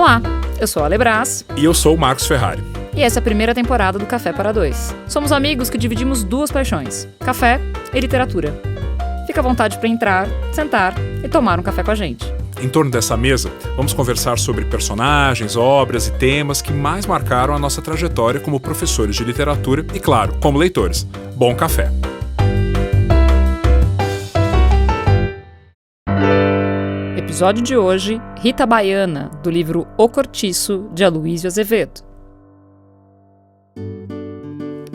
Olá, eu sou a Ale Brás. E eu sou o Marcos Ferrari. E essa é a primeira temporada do Café para Dois. Somos amigos que dividimos duas paixões, café e literatura. Fica à vontade para entrar, sentar e tomar um café com a gente. Em torno dessa mesa, vamos conversar sobre personagens, obras e temas que mais marcaram a nossa trajetória como professores de literatura e, claro, como leitores. Bom café! Episódio de hoje, Rita Baiana, do livro O Cortiço, de Aloysio Azevedo.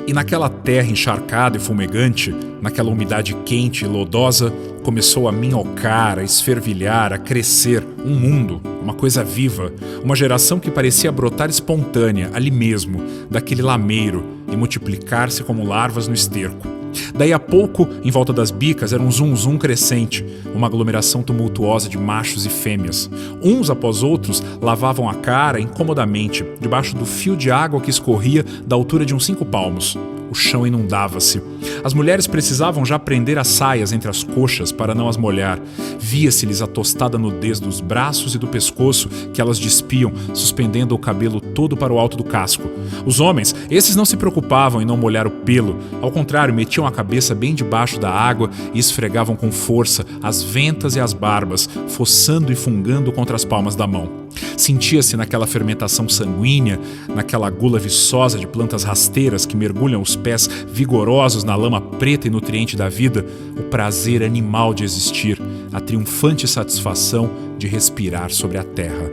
E naquela terra encharcada e fumegante, naquela umidade quente e lodosa, começou a minhocar, a esfervilhar, a crescer um mundo, uma coisa viva, uma geração que parecia brotar espontânea, ali mesmo, daquele lameiro, e multiplicar-se como larvas no esterco. Daí a pouco, em volta das bicas, era um zum-zum crescente, uma aglomeração tumultuosa de machos e fêmeas. Uns após outros lavavam a cara incomodamente, debaixo do fio de água que escorria da altura de uns 5 palmos. O chão inundava-se. As mulheres precisavam já prender as saias entre as coxas para não as molhar. Via-se-lhes a tostada nudez dos braços e do pescoço que elas despiam, suspendendo o cabelo todo para o alto do casco. Os homens, esses não se preocupavam em não molhar o pelo. Ao contrário, metiam a cabeça bem debaixo da água e esfregavam com força as ventas e as barbas, fossando e fungando contra as palmas da mão. Sentia-se naquela fermentação sanguínea, naquela gula viçosa de plantas rasteiras que mergulham os pés vigorosos na lama preta e nutriente da vida, o prazer animal de existir, a triunfante satisfação de respirar sobre a terra.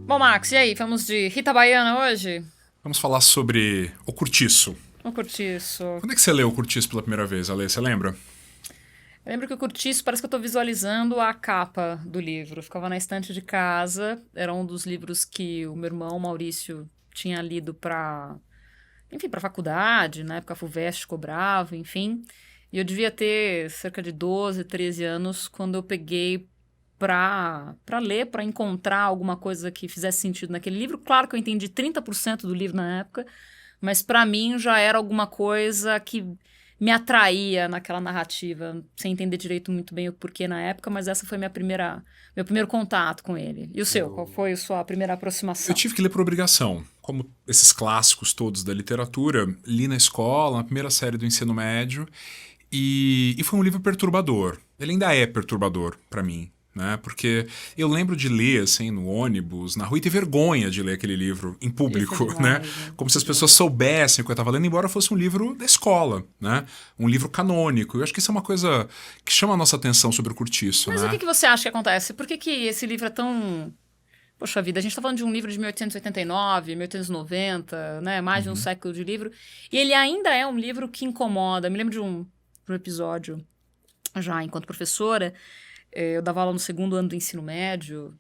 Bom, Max, e aí? Vamos de Rita Baiana hoje? Vamos falar sobre O Cortiço. O Cortiço. Quando é que você leu O Cortiço pela primeira vez, Ale? Você lembra? Eu lembro que o Cortiço, parece que eu tô visualizando a capa do livro. Ficava na estante de casa, era um dos livros que o meu irmão, Maurício, tinha lido pra faculdade, na época a FUVEST cobrava, enfim. E eu devia ter cerca de 12, 13 anos quando eu peguei pra ler, pra encontrar alguma coisa que fizesse sentido naquele livro. Claro que eu entendi 30% do livro na época, mas pra mim já era alguma coisa que me atraía naquela narrativa, sem entender direito muito bem o porquê na época, mas essa foi meu primeiro contato com ele. E o seu? Qual foi a sua primeira aproximação? Eu tive que ler por obrigação. Como esses clássicos todos da literatura, li na escola, na primeira série do ensino médio, e foi um livro perturbador. Ele ainda é perturbador para mim, né? Porque eu lembro de ler, assim, no ônibus, na rua, e ter vergonha de ler aquele livro em público, né? Como se as pessoas soubessem o que eu estava lendo, embora fosse um livro da escola, né? Um livro canônico. Eu acho que isso é uma coisa que chama a nossa atenção sobre o Cortiço, Mas né? o que você acha que acontece? Por que esse livro é tão... Poxa vida, a gente tá falando de um livro de 1889, 1890, né? Mais de um século de livro. E ele ainda é um livro que incomoda. Me lembro de um episódio, já enquanto professora, eu dava aula no 2º ano do ensino médio,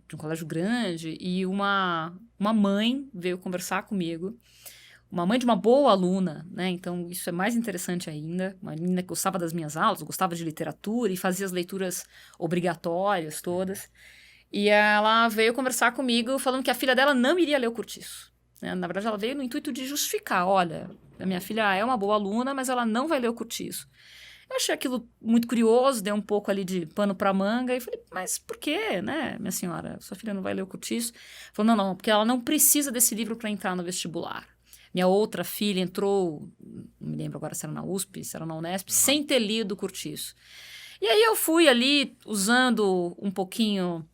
de um colégio grande, e uma mãe veio conversar comigo, uma mãe de uma boa aluna, né? Então isso é mais interessante ainda, uma menina que gostava das minhas aulas, gostava de literatura e fazia as leituras obrigatórias todas, e ela veio conversar comigo falando que a filha dela não iria ler o Cortiço, né? Na verdade ela veio no intuito de justificar, olha, a minha filha é uma boa aluna, mas ela não vai ler o Cortiço. Eu achei aquilo muito curioso, dei um pouco ali de pano pra manga e falei, mas por quê, né, minha senhora? Sua filha não vai ler o Cortiço? Falou, não, porque ela não precisa desse livro para entrar no vestibular. Minha outra filha entrou, não me lembro agora se era na USP, se era na Unesp, sem ter lido o Cortiço. E aí eu fui ali usando um pouquinho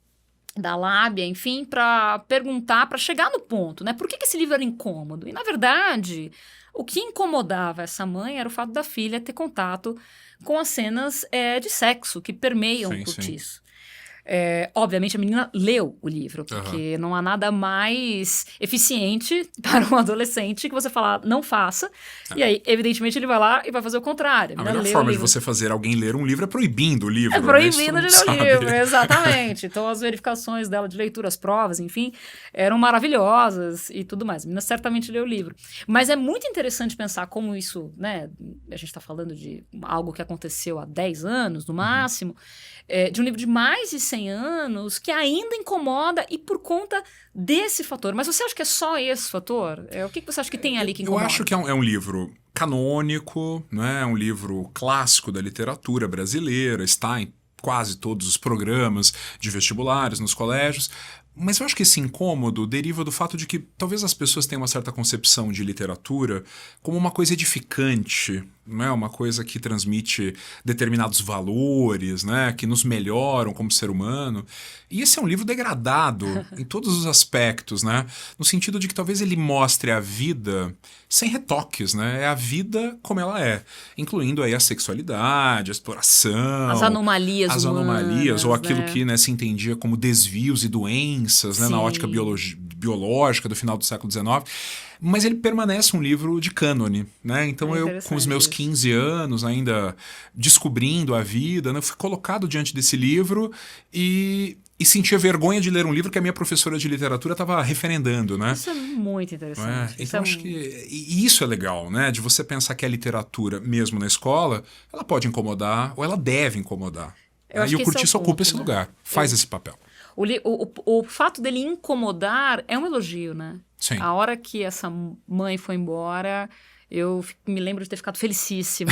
da lábia, enfim, para perguntar, para chegar no ponto, né? Por que esse livro era incômodo? E, na verdade, o que incomodava essa mãe era o fato da filha ter contato com as cenas de sexo que permeiam o Cortiço. Obviamente, a menina leu o livro, porque não há nada mais eficiente para um adolescente que você falar, não faça. E aí, evidentemente, ele vai lá e vai fazer o contrário. A melhor forma de você fazer alguém ler um livro é proibindo o livro. É proibindo de ler o livro, exatamente. Então, as verificações dela de leitura, as provas, enfim, eram maravilhosas e tudo mais. A menina certamente leu o livro. Mas é muito interessante pensar como isso, né? A gente está falando de algo que aconteceu há 10 anos, no máximo, de um livro de mais de 100 anos que ainda incomoda e por conta desse fator. Mas você acha que é só esse fator? O que você acha que tem ali que incomoda? Eu acho que é um livro canônico, né? É um livro clássico da literatura brasileira, está em quase todos os programas de vestibulares nos colégios, Mas eu acho que esse incômodo deriva do fato de que talvez as pessoas tenham uma certa concepção de literatura como uma coisa edificante, né? Uma coisa que transmite determinados valores, né? Que nos melhoram como ser humano. E esse é um livro degradado em todos os aspectos, né? No sentido de que talvez ele mostre a vida sem retoques, né? É a vida como ela é, incluindo aí a sexualidade, a exploração, As anomalias humanas, ou aquilo né? que, né, se entendia como desvios e doenças, né, na ótica biológica do final do século XIX. Mas ele permanece um livro de cânone, né? Então eu, com os meus 15 anos, ainda descobrindo a vida, né, eu fui colocado diante desse livro e sentia vergonha de ler um livro que a minha professora de literatura estava referendando, né? Isso é muito interessante. Então acho que e isso é legal, né? De você pensar que a literatura, mesmo na escola, ela pode incomodar ou ela deve incomodar. E o Curtiço ocupa esse lugar, faz esse papel. O fato dele incomodar é um elogio, né? Sim. A hora que essa mãe foi embora, eu me lembro de ter ficado felicíssima.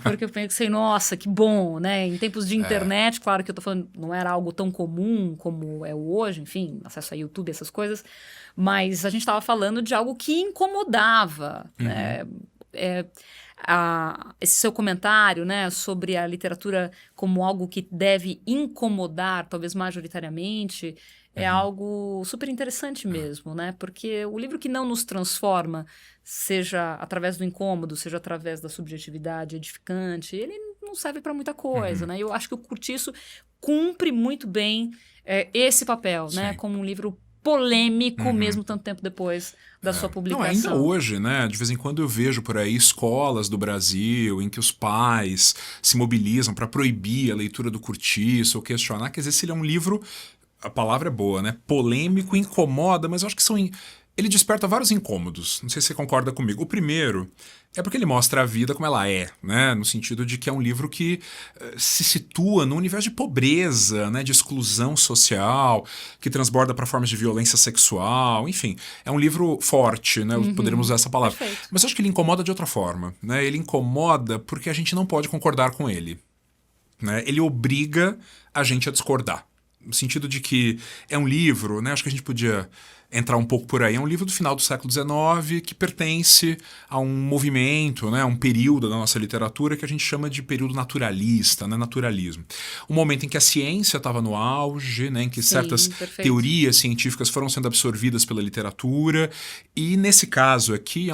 Porque eu pensei, nossa, que bom, né? Em tempos de internet, claro que eu tô falando, não era algo tão comum como é hoje, enfim, acesso a YouTube, essas coisas. Mas a gente estava falando de algo que incomodava, né? Esse seu comentário, né, sobre a literatura como algo que deve incomodar, talvez majoritariamente, é algo super interessante mesmo, né? Porque o livro que não nos transforma, seja através do incômodo, seja através da subjetividade edificante, ele não serve para muita coisa, né? Eu acho que o Curtiço cumpre muito bem esse papel, né? Como um livro polêmico, mesmo tanto tempo depois da sua publicação. Não, ainda hoje, né? De vez em quando eu vejo por aí escolas do Brasil em que os pais se mobilizam para proibir a leitura do Curtiço ou questionar. Quer dizer, se ele é um livro, a palavra é boa, né? Polêmico, incomoda, mas eu acho que ele desperta vários incômodos. Não sei se você concorda comigo. O primeiro é porque ele mostra a vida como ela é, né? No sentido de que é um livro que se situa no universo de pobreza, né? De exclusão social, que transborda para formas de violência sexual, enfim. É um livro forte, né? Poderíamos usar essa palavra. Perfeito. Mas eu acho que ele incomoda de outra forma, né? Ele incomoda porque a gente não pode concordar com ele, né? Ele obriga a gente a discordar. No sentido de que é um livro, né? Acho que a gente podia entrar um pouco por aí. É um livro do final do século XIX que pertence a um movimento, né? Um período da nossa literatura que a gente chama de período naturalista, né? Naturalismo. Um momento em que a ciência estava no auge, né? Em que certas teorias científicas foram sendo absorvidas pela literatura. E nesse caso aqui,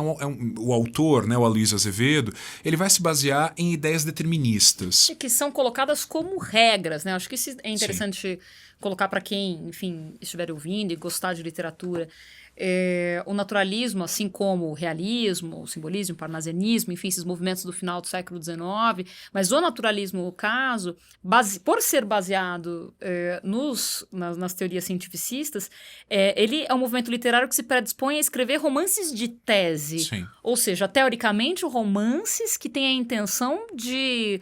o autor, né? O Aloysio Azevedo, ele vai se basear em ideias deterministas. E que são colocadas como regras, né? Acho que isso é interessante colocar para quem, enfim, estiver ouvindo e gostar de literatura. O naturalismo, assim como o realismo, o simbolismo, o parnasianismo, enfim, esses movimentos do final do século XIX, mas o naturalismo, no caso, por ser baseado nas teorias cientificistas, ele é um movimento literário que se predispõe a escrever romances de tese. Sim. Ou seja, teoricamente, romances que têm a intenção de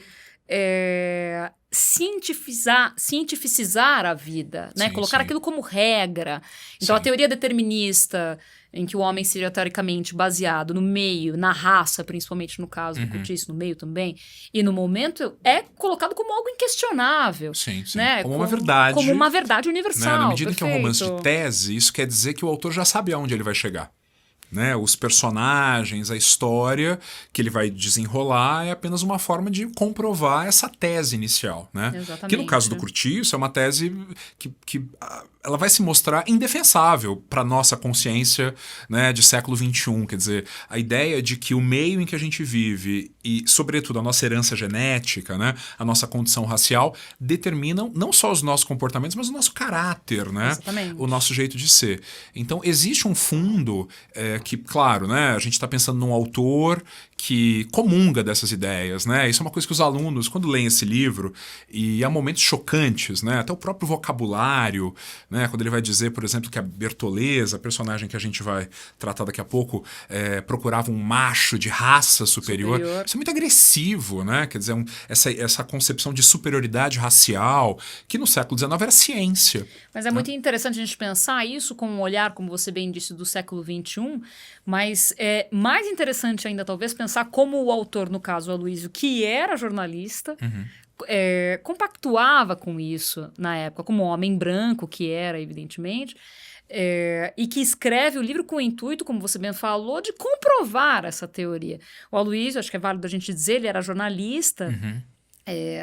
cientificizar a vida, né? Colocar aquilo como regra. Então, a teoria determinista, em que o homem seja teoricamente baseado no meio, na raça, principalmente no caso do Curtiço, no meio também, e no momento, é colocado como algo inquestionável. Sim. Né? Como uma verdade. Como uma verdade universal. Né? Na medida que é um romance de tese, isso quer dizer que o autor já sabe aonde ele vai chegar. Né? Os personagens, a história que ele vai desenrolar é apenas uma forma de comprovar essa tese inicial. Né? Exatamente. Que no caso do Curtiço é uma tese que ela vai se mostrar indefensável para a nossa consciência, né, de século XXI. Quer dizer, a ideia de que o meio em que a gente vive e, sobretudo, a nossa herança genética, né, a nossa condição racial, determinam não só os nossos comportamentos, mas o nosso caráter, né? Exatamente. O nosso jeito de ser. Então, existe um fundo que, claro, né, a gente está pensando num autor que comunga dessas ideias, né? Isso é uma coisa que os alunos, quando leem esse livro, e há momentos chocantes, né? Até o próprio vocabulário, né? Quando ele vai dizer, por exemplo, que a Bertoleza, a personagem que a gente vai tratar daqui a pouco, procurava um macho de raça superior. Isso é muito agressivo, né? Quer dizer, essa concepção de superioridade racial, que no século XIX era ciência. Mas é muito interessante a gente pensar isso com um olhar, como você bem disse, do século XXI, mas é mais interessante ainda, talvez, pensar pensar como o autor, no caso, o Aloysio, que era jornalista, compactuava com isso na época, como homem branco que era, evidentemente, e que escreve o livro com o intuito, como você bem falou, de comprovar essa teoria. O Aloysio, acho que é válido a gente dizer, ele era jornalista,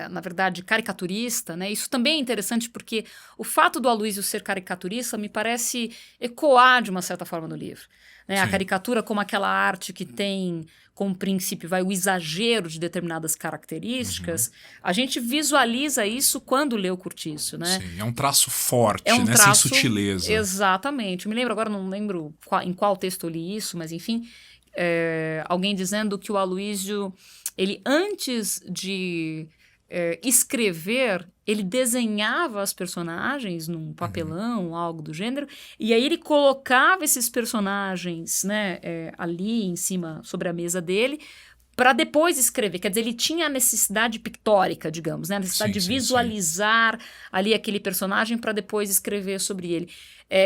na verdade, caricaturista, né? Isso também é interessante porque o fato do Aloysio ser caricaturista me parece ecoar de uma certa forma no livro. Né? A caricatura como aquela arte que tem como princípio o exagero de determinadas características, a gente visualiza isso quando lê o Curtiço, né? Sim, é um traço forte, né? Sem sutileza. Exatamente. Eu me lembro agora, não lembro em qual texto eu li isso, mas enfim, alguém dizendo que o Aloysio, ele antes de escrever, ele desenhava as personagens num papelão, algo do gênero, e aí ele colocava esses personagens, né, ali em cima, sobre a mesa dele, para depois escrever. Quer dizer, ele tinha a necessidade pictórica, digamos, né? A necessidade de visualizar ali aquele personagem para depois escrever sobre ele.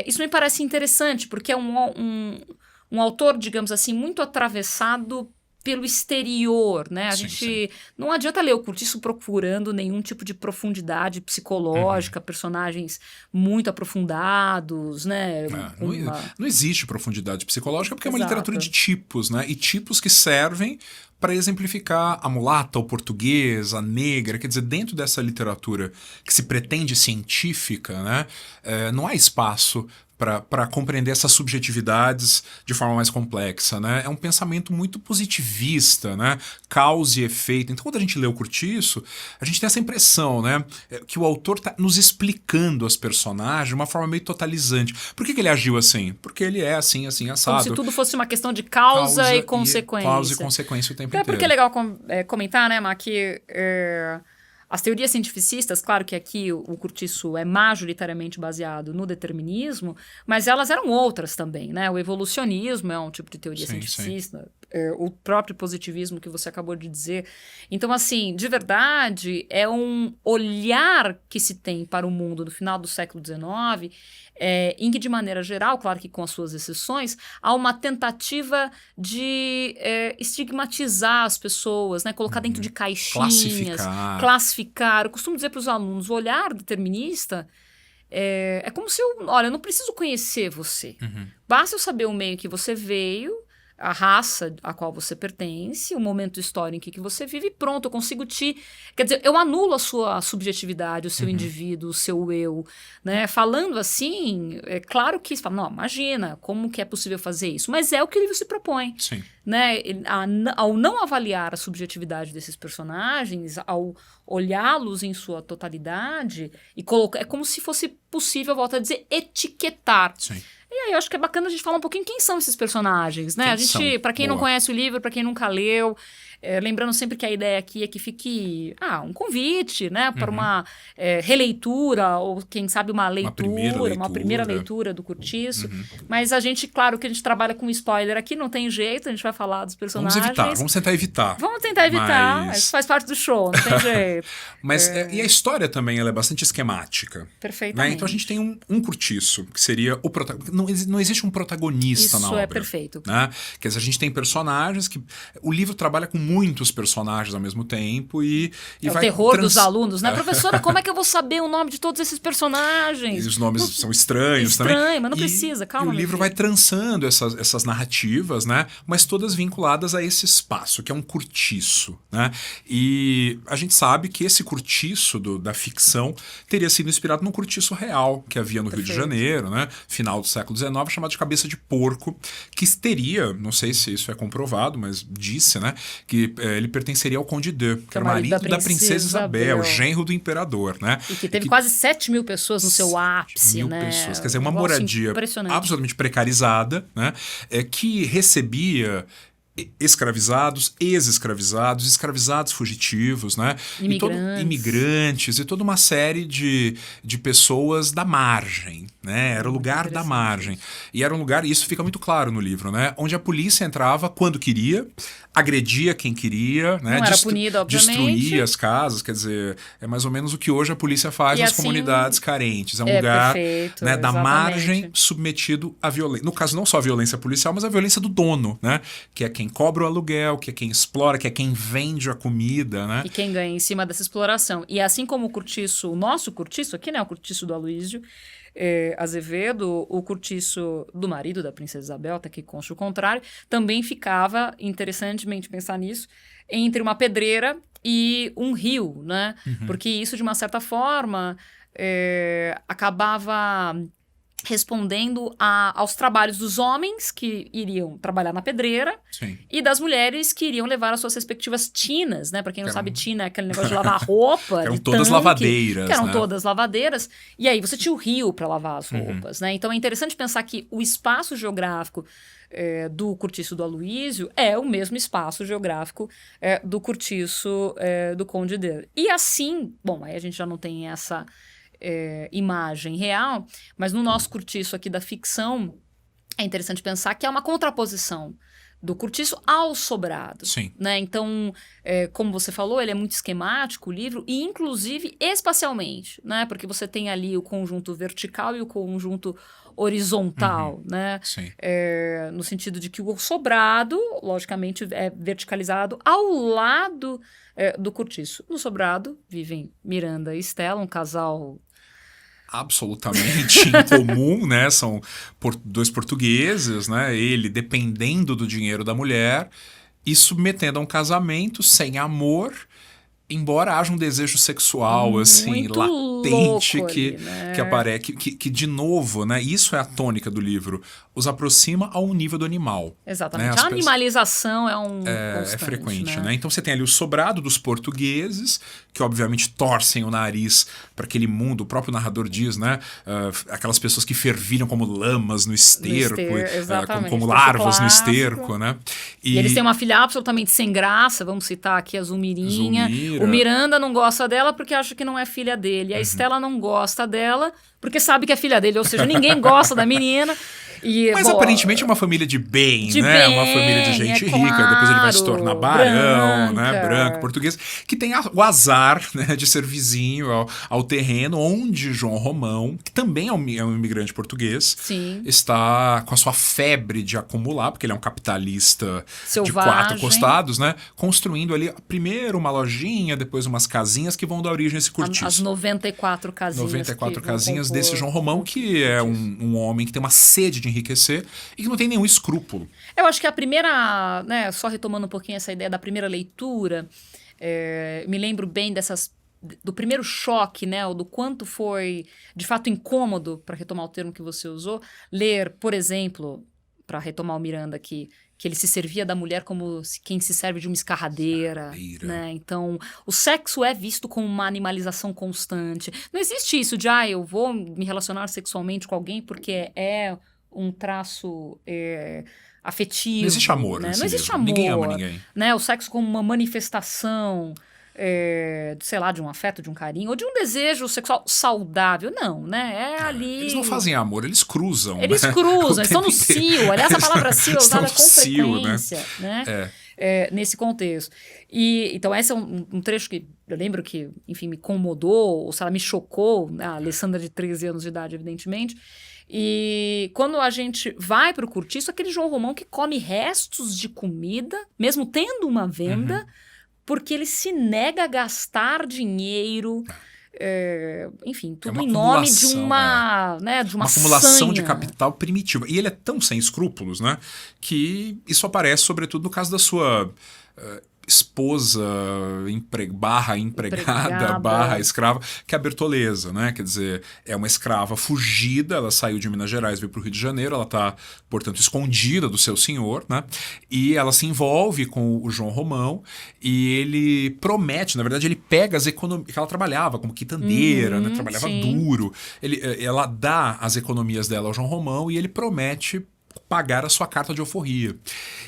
Isso me parece interessante, porque é um autor, digamos assim, muito atravessado pelo exterior, né? A gente não adianta ler o Curtiço procurando nenhum tipo de profundidade psicológica, personagens muito aprofundados, né? Não existe profundidade psicológica porque é uma literatura de tipos, né? E tipos que servem para exemplificar a mulata, o português, a negra. Quer dizer, dentro dessa literatura que se pretende científica, né? Não há espaço para compreender essas subjetividades de forma mais complexa, né? É um pensamento muito positivista, né? Causa e efeito. Então, quando a gente lê o Curtiço, a gente tem essa impressão, né? Que o autor está nos explicando os personagens de uma forma meio totalizante. Por que ele agiu assim? Porque ele é assim, assim, assado. Como se tudo fosse uma questão de causa e consequência. Causa e consequência o tempo inteiro. Porque é legal comentar, né, Má, que as teorias cientificistas, claro que aqui o Curtiço é majoritariamente baseado no determinismo, mas elas eram outras também, né? O evolucionismo é um tipo de teoria cientificista, o próprio positivismo que você acabou de dizer. Então, assim, de verdade, é um olhar que se tem para o mundo no final do século XIX, em que, de maneira geral, claro que com as suas exceções, há uma tentativa de estigmatizar as pessoas, né? Colocar dentro de caixinhas, classificar. Eu costumo dizer para os alunos, o olhar determinista é como se eu não preciso conhecer você. Basta eu saber o meio que você veio, a raça a qual você pertence, o momento histórico em que você vive, e pronto, eu consigo Quer dizer, eu anulo a sua subjetividade, o seu indivíduo, o seu eu, né? Falando assim, é claro que você fala, não, imagina, como que é possível fazer isso? Mas é o que o livro se propõe. Sim. Né? Ao não avaliar a subjetividade desses personagens, ao olhá-los em sua totalidade, e é como se fosse possível, volto a dizer, etiquetar. Sim. E aí eu acho que é bacana a gente falar um pouquinho quem são esses personagens, né? Para quem não conhece o livro, para quem nunca leu, lembrando sempre que a ideia aqui é que fique um convite, né? Para uma releitura, ou quem sabe uma primeira leitura do Curtiço. Mas a gente, claro que a gente trabalha com spoiler aqui, não tem jeito, a gente vai falar dos personagens. Vamos tentar evitar. Vamos tentar evitar, isso faz parte do show, não tem jeito. Mas e a história também, ela é bastante esquemática. Perfeitamente. Né? Então a gente tem um Curtiço, que seria o protagonista. Não existe um protagonista na obra. Isso é perfeito. Né? Quer dizer, a gente tem personagens que... O livro trabalha com muitos personagens ao mesmo tempo e vai... o terror dos alunos, né? Professora, como é que eu vou saber o nome de todos esses personagens? E os nomes são estranhos também. Estranho, mas não precisa, calma. E o livro vai trançando essas narrativas, né? Mas todas vinculadas a esse espaço, que é um Curtiço, né? E a gente sabe que esse Curtiço da ficção teria sido inspirado num Curtiço real que havia no Rio de Janeiro, né? Final do século XIX, chamado de Cabeça de Porco, que teria, não sei se isso é comprovado, mas disse, né, que ele pertenceria ao Conde de, que era o marido da princesa Isabel, genro do imperador, né? E que teve quase 7 mil pessoas no seu ápice, né? Pessoas, quer dizer, uma moradia absolutamente precarizada, né? Que recebia escravizados, ex-escravizados, escravizados fugitivos, né? Imigrantes e toda uma série de pessoas da margem, né? Era o lugar da margem. E era um lugar, e isso fica muito claro no livro, né? Onde a polícia entrava quando queria, agredia quem queria, né? Não era punido, obviamente. Destruía as casas, quer dizer, é mais ou menos o que hoje a polícia faz nas comunidades carentes. É um lugar, né, da margem submetido à violência. No caso, não só a violência policial, mas a violência do dono, né? Que é quem cobra o aluguel, que é quem explora, que é quem vende a comida, né? E quem ganha em cima dessa exploração. E assim como o nosso cortiço aqui, né, o cortiço do Aloísio Azevedo, o cortiço do marido da Princesa Isabel, até que conste o contrário, também ficava, interessantemente pensar nisso, entre uma pedreira e um rio, né? Porque isso, de uma certa forma, acabava respondendo aos trabalhos dos homens que iriam trabalhar na pedreira. Sim. E das mulheres que iriam levar as suas respectivas tinas, né? Pra quem não sabe, tina é aquele negócio de lavar roupa. Que eram de todas tanque, lavadeiras, que eram né? todas lavadeiras. E aí você tinha o rio para lavar as roupas, né? Então é interessante pensar que o espaço geográfico do cortiço do Aloísio é o mesmo espaço geográfico do cortiço do Conde de. E assim, bom, aí a gente já não tem essa imagem real, mas no nosso cortiço aqui da ficção, é interessante pensar que é uma contraposição do cortiço ao sobrado. Sim. Né? Então, como você falou, ele é muito esquemático, o livro, e inclusive espacialmente, né? Porque você tem ali o conjunto vertical e o conjunto horizontal, né? Sim. No sentido de que o sobrado, logicamente, é verticalizado ao lado do cortiço. No sobrado vivem Miranda e Estela, um casal absolutamente incomum, né? São dois portugueses, né? Ele dependendo do dinheiro da mulher e submetendo a um casamento sem amor, embora haja um desejo sexual, assim, muito latente ali, né? que aparece, que de novo, né? Isso é a tônica do livro, os aproxima ao nível do animal. Exatamente. Né? A animalização é um é frequente, né? Então você tem ali o sobrado dos portugueses, que obviamente torcem o nariz para aquele mundo, o próprio narrador diz, né? Aquelas pessoas que fervilham como lamas no esterco, como larvas no esterco, né? E eles têm uma filha absolutamente sem graça, vamos citar aqui a Zulmirinha. O Miranda não gosta dela porque acha que não é filha dele. A Estela não gosta dela porque sabe que é filha dele, ou seja, ninguém gosta da menina. Mas aparentemente é uma família de bem, né? Uma família de gente rica. Depois ele vai se tornar barão, né? Branco, português. Que tem o azar, né, de ser vizinho ao terreno onde João Romão, que também é um imigrante português, sim, está com a sua febre de acumular, porque ele é um capitalista selvagem, de 4 costados, né? Construindo ali primeiro uma lojinha, depois umas casinhas que vão dar origem a esse cortiço. As 94 casinhas. 94 casinhas desse João Romão, que é um homem que tem uma sede de enriquecer e que não tem nenhum escrúpulo. Eu acho que a primeira, né, só retomando um pouquinho essa ideia da primeira leitura, me lembro bem do primeiro choque, né, ou do quanto foi de fato incômodo, para retomar o termo que você usou, ler, por exemplo, para retomar o Miranda aqui, que ele se servia da mulher como quem se serve de uma escarradeira, né? Então, o sexo é visto como uma animalização constante. Não existe isso de, eu vou me relacionar sexualmente com alguém porque é um traço afetivo. Não existe amor, né? Não existe amor. Ninguém ama ninguém. Né? O sexo como uma manifestação, sei lá, de um afeto, de um carinho, ou de um desejo sexual saudável. Não, né? Ali... Eles não fazem amor, eles cruzam. Eles cruzam, estão no cio. Aliás, a palavra cio é usada com frequência, né? Nesse contexto. Então, esse é um trecho que eu lembro que, enfim, me incomodou, ou sei lá, me chocou, né? A Alessandra de 13 anos de idade, evidentemente. E quando a gente vai para o cortiço, aquele João Romão que come restos de comida, mesmo tendo uma venda, porque ele se nega a gastar dinheiro, enfim, tudo em nome de uma acumulação sanha. de capital primitiva. E ele é tão sem escrúpulos, né, que isso aparece sobretudo no caso da sua esposa empregada escrava, que é a Bertoleza, né? Quer dizer, é uma escrava fugida, ela saiu de Minas Gerais, veio para o Rio de Janeiro, ela está, portanto, escondida do seu senhor, né? E ela se envolve com o João Romão e ele promete, na verdade, ele pega as economias, que ela trabalhava como quitandeira, né? Trabalhava duro, ela dá as economias dela ao João Romão e ele promete pagar a sua carta de alforria.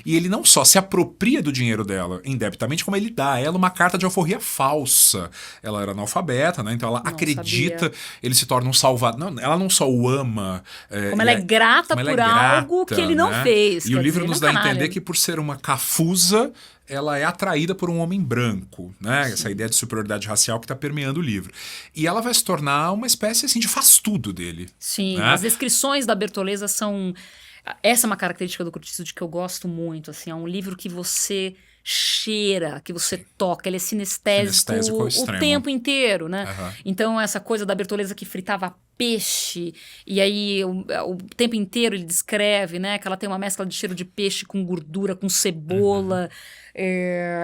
E ele não só se apropria do dinheiro dela indebitamente, como ele dá a ela uma carta de alforria falsa. Ela era analfabeta, né? Então ela acredita, ele se torna um salvador. Não, ela não só o ama... Como ela é grata por algo que ele não fez. E o livro nos dá a entender que por ser uma cafusa, ela é atraída por um homem branco, né? Essa ideia de superioridade racial que está permeando o livro. E ela vai se tornar uma espécie assim, de faz-tudo dele. Sim, né? As descrições da Bertoleza são... Essa é uma característica do Cortiço de que eu gosto muito, assim, é um livro que você cheira, que você toca, ele é sinestésico ao o extremo. tempo inteiro, né? Uhum. Então, essa coisa da Bertoleza que fritava peixe, e aí o tempo inteiro ele descreve, né, que ela tem uma mescla de cheiro de peixe com gordura, com cebola,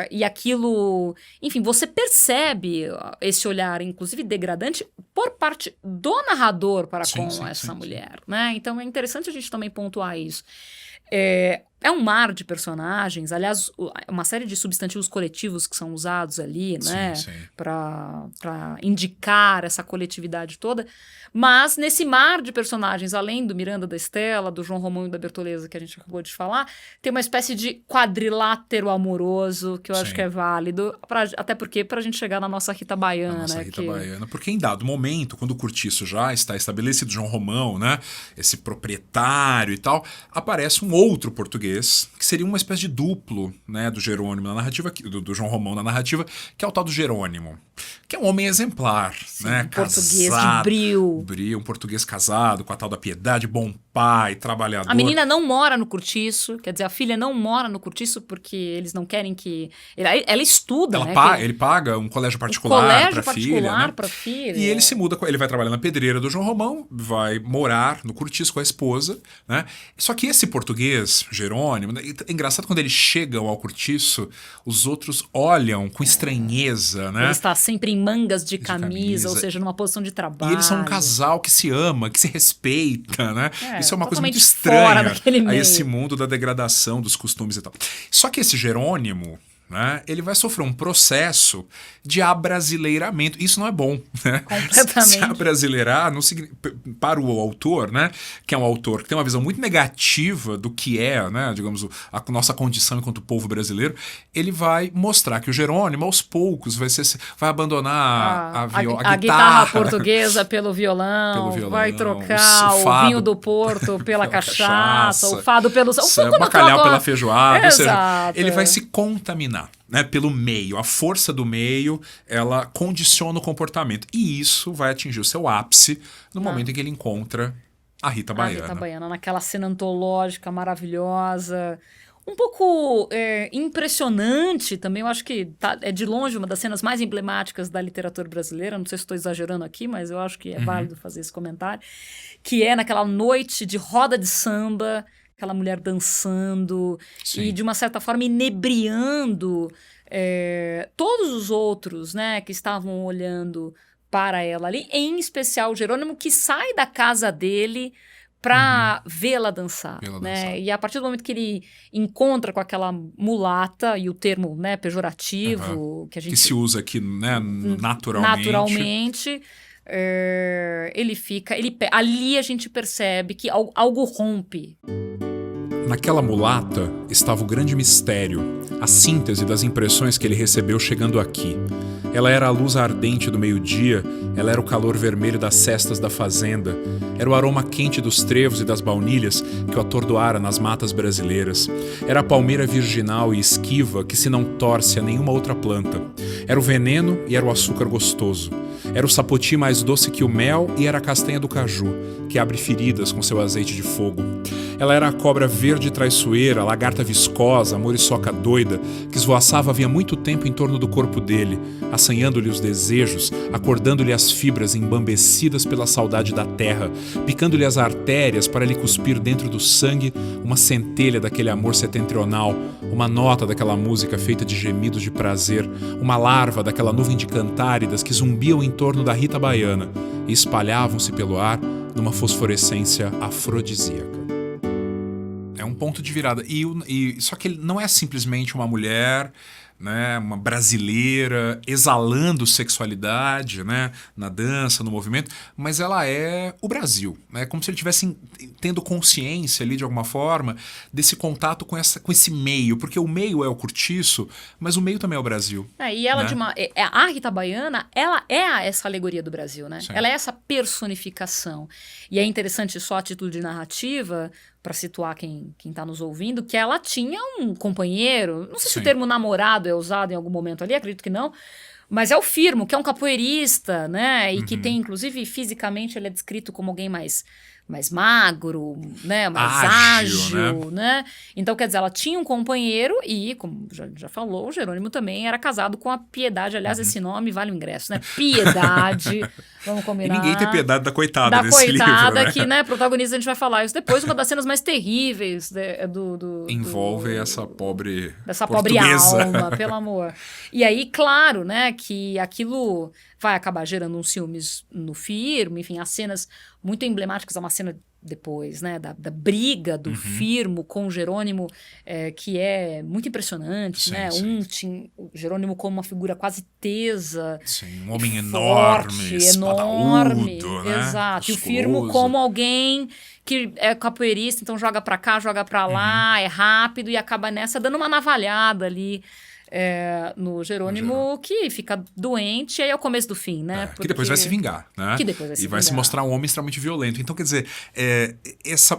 e aquilo... Enfim, você percebe esse olhar, inclusive degradante, por parte do narrador para com essa mulher, né? Então, é interessante a gente também pontuar isso. É um mar de personagens, aliás, uma série de substantivos coletivos que são usados ali, né, para indicar essa coletividade toda, mas nesse mar de personagens, além do Miranda, da Estela, do João Romão e da Bertoleza, que a gente acabou de falar, tem uma espécie de quadrilátero amoroso, que eu acho que é válido, até porque para a gente chegar na nossa Rita Baiana. Baiana, porque em dado momento, quando o Cortiço já está estabelecido, João Romão, né, esse proprietário e tal, aparece um outro português, que seria uma espécie de duplo, né, do Jerônimo na narrativa, do João Romão na narrativa, que é o tal do Jerônimo, que é um homem exemplar, né, um português de brio, um português casado com a tal da piedade, bom pai, trabalhador. A menina não mora no Cortiço, quer dizer, a filha não mora no Cortiço porque eles não querem que... Ela estuda, Ele paga um colégio particular para a filha. E ele se muda, ele vai trabalhar na pedreira do João Romão, vai morar no Cortiço com a esposa, né? Só que esse português, Jerônimo, é engraçado quando eles chegam ao Cortiço, os outros olham com estranheza, né? Ele está sempre em mangas de camisa, ou seja, numa posição de trabalho. E eles são um casal que se ama, que se respeita, né? Isso é uma coisa muito estranha a esse mundo da degradação dos costumes e tal. Só que esse Jerônimo, né, ele vai sofrer um processo de abrasileiramento. Isso não é bom, né? Completamente. Se abrasileirar, para o autor, né, que é um autor que tem uma visão muito negativa do que é, né, digamos, a nossa condição enquanto povo brasileiro, ele vai mostrar que o Jerônimo, aos poucos, vai abandonar a guitarra portuguesa pelo violão, vai trocar o vinho do Porto pela cachaça, o fado pelo... O bacalhau pela feijoada. Ou seja, ele vai se contaminar, né, pelo meio. A força do meio, ela condiciona o comportamento. E isso vai atingir o seu ápice no momento em que ele encontra a Rita Baiana. A Rita Baiana, naquela cena antológica maravilhosa. Um pouco impressionante também. Eu acho que é de longe uma das cenas mais emblemáticas da literatura brasileira. Não sei se estou exagerando aqui, mas eu acho que é válido fazer esse comentário. Que é naquela noite de roda de samba, aquela mulher dançando e, de uma certa forma, inebriando todos os outros, né, que estavam olhando para ela ali, em especial o Jerônimo, que sai da casa dele para vê-la dançar, né? E a partir do momento que ele encontra com aquela mulata, e o termo, né, pejorativo que a gente... que se usa aqui, né, naturalmente ele fica... ali a gente percebe que algo rompe. Naquela mulata estava o grande mistério, a síntese das impressões que ele recebeu chegando aqui. Ela era a luz ardente do meio-dia, ela era o calor vermelho das cestas da fazenda, era o aroma quente dos trevos e das baunilhas que o atordoara nas matas brasileiras. Era a palmeira virginal e esquiva que se não torce a nenhuma outra planta. Era o veneno e era o açúcar gostoso. Era o sapoti mais doce que o mel e era a castanha do caju, que abre feridas com seu azeite de fogo. Ela era a cobra verde traiçoeira, a lagarta viscosa, a muriçoca doida, que esvoaçava havia muito tempo em torno do corpo dele, assanhando-lhe os desejos, acordando-lhe as fibras embambecidas pela saudade da terra, picando-lhe as artérias para lhe cuspir dentro do sangue uma centelha daquele amor setentrional, uma nota daquela música feita de gemidos de prazer, uma larva daquela nuvem de cantáridas que zumbiam em torno da Rita Baiana e espalhavam-se pelo ar numa fosforescência afrodisíaca. É um ponto de virada. Só que ele não é simplesmente uma mulher, né, uma brasileira exalando sexualidade, né, na dança, no movimento, mas ela é o Brasil, né, como se ele estivesse tendo consciência ali de alguma forma desse contato com esse meio, porque o meio é o Cortiço, mas o meio também é o Brasil. E ela, né? A Rita Baiana, ela é essa alegoria do Brasil, né? Sim. Ela é essa personificação. E é interessante só a título de narrativa, para situar quem está nos ouvindo, que ela tinha um companheiro, não sei se o termo namorado é usado em algum momento ali, acredito que não, mas é o Firmo, que é um capoeirista, né, e que tem, inclusive, fisicamente, ele é descrito como alguém mais mais magro, né? Mais ágil, né? Então, quer dizer, ela tinha um companheiro e, como já falou, o Jerônimo também era casado com a Piedade. Aliás, esse nome vale o ingresso, né? Piedade, vamos combinar. E ninguém tem piedade da coitada nesse livro, né? Da coitada que, né, protagonista, a gente vai falar isso depois. Uma das cenas mais terríveis envolve essa pobre dessa portuguesa. Pobre alma, pelo amor. E aí, claro, né, que aquilo vai acabar gerando uns ciúmes no Firmo, enfim, as cenas muito emblemáticas, há uma cena depois, né, da briga do Firmo com o Jerônimo, que é muito impressionante, sim, né, sim. O Jerônimo como uma figura quase tesa, sim, um homem forte, enorme, né? Exato, Musculoso. E o Firmo como alguém que é capoeirista, então joga pra cá, joga pra lá, é rápido e acaba nessa dando uma navalhada ali no Jerônimo, que fica doente, e aí é o começo do fim, né? Que depois vai se vingar, né? Que depois vai se E vai vingar. se mostrar um homem extremamente violento. Então, quer dizer,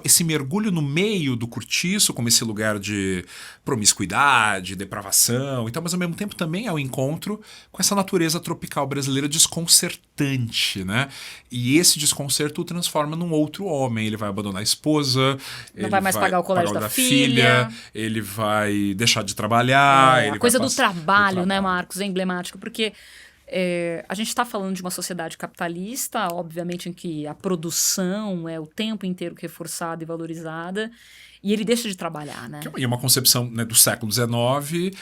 esse mergulho no meio do cortiço, como esse lugar de promiscuidade, depravação, então, mas ao mesmo tempo também é o encontro com essa natureza tropical brasileira desconcertante, né? E esse desconcerto o transforma num outro homem. Ele vai abandonar a esposa, não vai mais pagar o colégio da filha, ele vai deixar de trabalhar, ele a coisa vai do trabalho, né, Marcos? É emblemático, porque a gente está falando de uma sociedade capitalista, obviamente, em que a produção é o tempo inteiro reforçada e valorizada, e ele deixa de trabalhar, né? E é uma concepção, né, do século XIX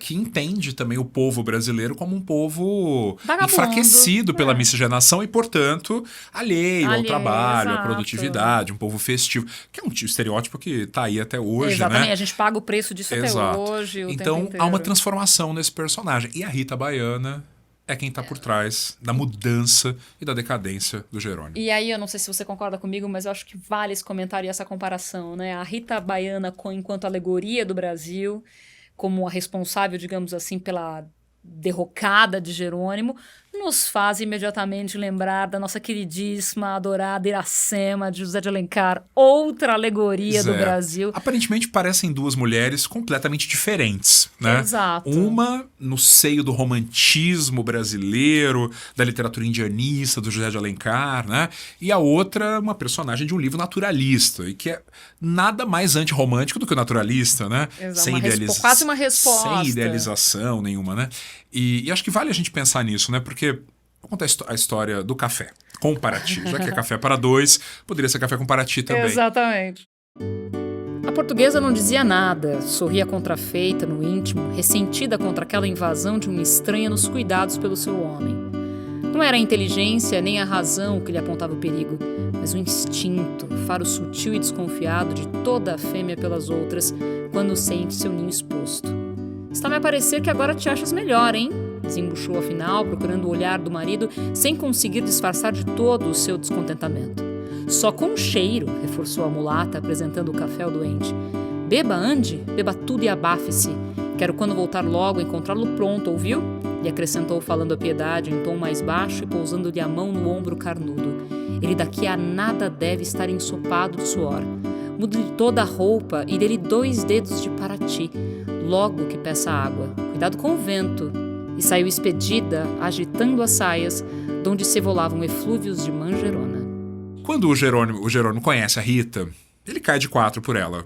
que entende também o povo brasileiro como um povo vagabundo, enfraquecido pela miscigenação e, portanto, alheio ao trabalho, exato. à produtividade, um povo festivo, que é um estereótipo que está aí até hoje, Exatamente, né? A gente paga o preço disso Exato. até hoje, o então, tempo inteiro. há uma transformação nesse personagem. E a Rita Baiana é quem está por trás da mudança e da decadência do Jerônimo. E aí, eu não sei se você concorda comigo, mas eu acho que vale esse comentário e essa comparação, né? A Rita Baiana enquanto alegoria do Brasil, como a responsável, digamos assim, pela derrocada de Jerônimo, nos faz imediatamente lembrar da nossa queridíssima, adorada Iracema, de José de Alencar, outra alegoria do Brasil. Aparentemente parecem duas mulheres completamente diferentes, né? Exato. Uma no seio do romantismo brasileiro, da literatura indianista, do José de Alencar, né? E a outra, uma personagem de um livro naturalista, e que é nada mais antirromântico do que o naturalista, né? Exato, quase uma resposta. Sem idealização nenhuma, né? E acho que vale a gente pensar nisso, né? Porque vou contar a história do café com Paraty. Já que é café para dois, poderia ser café com Paraty também. Exatamente. A portuguesa não dizia nada, sorria contrafeita no íntimo, ressentida contra aquela invasão de uma estranha nos cuidados pelo seu homem. Não era a inteligência nem a razão que lhe apontava o perigo, mas o instinto, faro sutil e desconfiado de toda a fêmea pelas outras, quando sente seu ninho exposto. Está-me a parecer que agora te achas melhor, hein? Desembuchou afinal, procurando o olhar do marido, sem conseguir disfarçar de todo o seu descontentamento. Só com um cheiro, reforçou a mulata, apresentando o café ao doente. Beba, ande, beba tudo e abafe-se. Quero, quando voltar logo, encontrá-lo pronto, ouviu? E acrescentou, falando a Piedade em tom mais baixo e pousando-lhe a mão no ombro carnudo. Ele daqui a nada deve estar ensopado de suor. Mude-lhe toda a roupa e dê-lhe 2 dedos de Paraty, logo que peça água. Cuidado com o vento. E saiu expedida, agitando as saias, donde se volavam eflúvios de manjerona. Quando o Jerônimo conhece a Rita, ele cai de 4 por ela.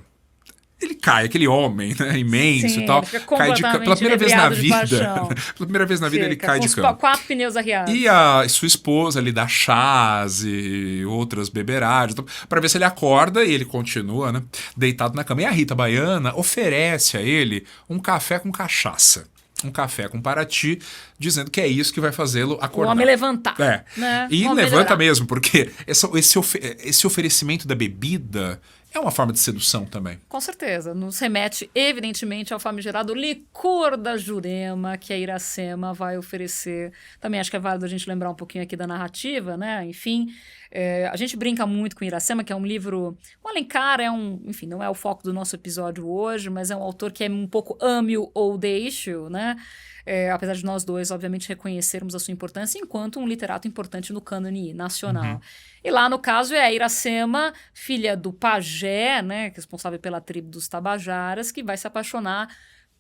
Ele cai, aquele homem, né, imenso. Sim, e tal, cai pela primeira vez na vida. Pela primeira vez na vida ele cai de cama. 4 pneus arriados. E a sua esposa lhe dá chás e outras beberagens, para ver se ele acorda, e ele continua, né, deitado na cama. E a Rita Baiana oferece a ele um café com cachaça. Um café com Paraty, dizendo que é isso que vai fazê-lo acordar. O homem levantar. Né? E levanta mesmo, porque esse oferecimento da bebida é uma forma de sedução também. Com certeza. Nos remete, evidentemente, ao famigerado licor da Jurema, que a Iracema vai oferecer. Também acho que é válido a gente lembrar um pouquinho aqui da narrativa, né? Enfim, a gente brinca muito com Iracema, que é um livro... O Alencar enfim, não é o foco do nosso episódio hoje, mas é um autor que é um pouco ame-o ou deixe-o, né? Apesar de nós dois, obviamente, reconhecermos a sua importância enquanto um literato importante no cânone nacional. E lá, no caso, é a Iracema, filha do pajé, né, responsável pela tribo dos Tabajaras, que vai se apaixonar